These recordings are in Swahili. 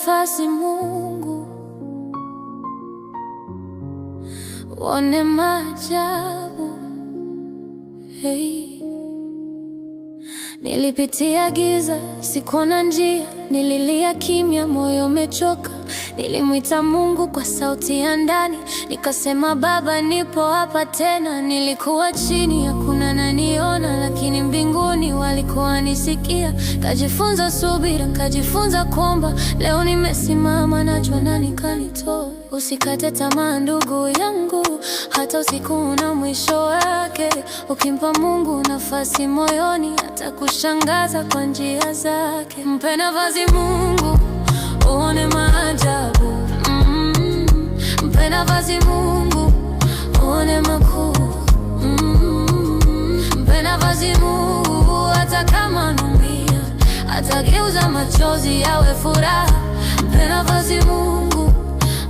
nafasi Mungu, uone maajabu. Hey. Nilipitia giza, sikuona njia, nililia kimya, moyo umechoka. Nilimwita Mungu kwa sauti ya ndani, nikasema Baba, nipo hapa tena. Nilikuwa chini, hakuna naniona, lakini mbinguni walikuwa nisikia. Kajifunza subira, kajifunza kuomba, leo nimesimama, najua nani kanitoa. Usikate tamaa ndugu yangu, hata usiku una mwisho wake. Ukimpa Mungu nafasi moyoni, atakushangaza kwa njia zake. Mpe nafasi Mungu, uone maajabu. Mpe nafasi Mungu, uone makuu. Mpe nafasi Mungu, hata kama anaumia, atageuza machozi yawe furaha. Mpe nafasi Mungu,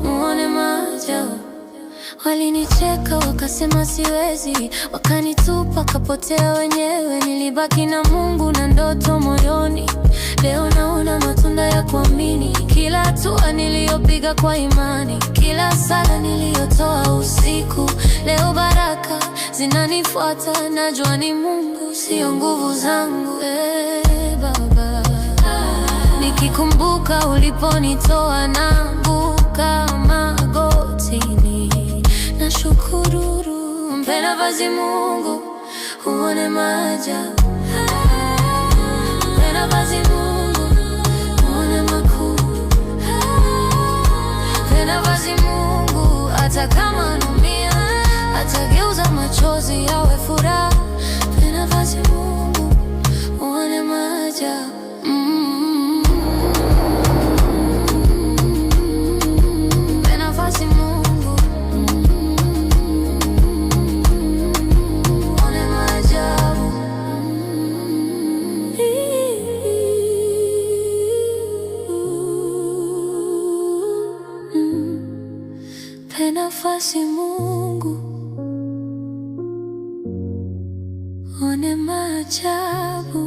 uone maajabu. Walinicheka wakasema siwezi, wakanitupa kapotea wenyewe. Nilibaki na Mungu na ndoto moyoni, leo naona matunda ya kuamini. Kila hatua niliyopiga kwa imani, kila sala niliyotoa usiku, leo baraka zinanifuata. Najua ni Mungu, sio nguvu zangu. Baba, nikikumbuka uliponitoa, naanguka magotini, nashukuru. Mpe nafasi Mungu, uone maajabu. Mpe nafasi Mungu, uone makuu. Mpe nafasi Mungu, hata kama anaumia, atageuza machozi yawe furaha. Mpe nafasi Mungu, uone maajabu. Mpe nafasi Mungu, uone maajabu. Mpe nafasi Mungu, uone maajabu.